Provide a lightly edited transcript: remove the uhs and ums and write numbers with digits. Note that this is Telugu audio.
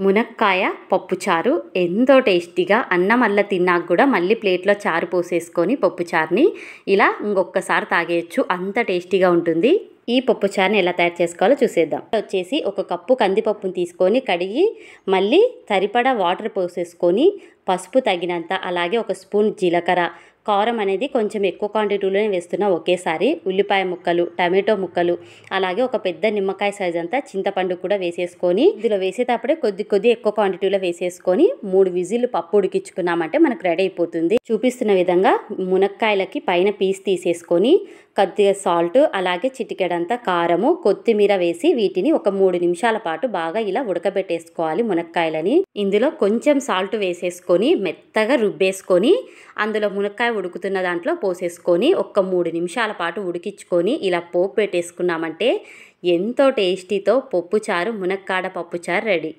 మునక్కాయ పప్పుచారు ఎంతో టేస్టీగా అన్నం అల్ల తిన్నాక కూడా మళ్ళీ ప్లేట్లో చారు పోసేసుకొని పప్పుచారుని ఇలా ఇంకొకసారి తాగేయచ్చు, అంత టేస్టీగా ఉంటుంది. ఈ పప్పుచారుని ఎలా తయారు చేసుకోవాలో చూసేద్దాం. వచ్చేసి ఒక కప్పు కందిపప్పుని తీసుకొని కడిగి మళ్ళీ సరిపడా వాటర్ పోసేసుకొని పసుపు తగినంత, అలాగే ఒక స్పూన్ జీలకర్ర, కారం అనేది కొంచెం ఎక్కువ క్వాంటిటీలోనే వేస్తున్నా ఒకేసారి, ఉల్లిపాయ ముక్కలు, టమాటో ముక్కలు, అలాగే ఒక పెద్ద నిమ్మకాయ సైజ్ అంతా చింతపండు కూడా వేసేసుకొని ఇందులో వేసేటప్పుడే కొద్ది ఎక్కువ క్వాంటిటీలో వేసేసుకొని 3 విజిల్లు పప్పు ఉడికించుకున్నామంటే మనకు రెడీ అయిపోతుంది. చూపిస్తున్న విధంగా మునక్కాయలకి పైన పీస్ తీసేసుకొని కొద్దిగా సాల్ట్, అలాగే చిటికెడంతా కారము, కొత్తిమీర వేసి వీటిని ఒక 3 నిమిషాల పాటు బాగా ఇలా ఉడకబెట్టేసుకోవాలి మునక్కాయలని. ఇందులో కొంచెం సాల్ట్ వేసేసుకొని మెత్తగా రుబ్బేసుకొని అందులో మునక్కాయ ఉడుకుతున్న దాంట్లో పోసేసుకొని ఒక 3 నిమిషాల పాటు ఉడికించుకొని ఇలా పోపు పెట్టేసుకున్నామంటే ఎంతో టేస్టీతో పప్పుచారు, మునక్కాడ పప్పుచారు రెడీ.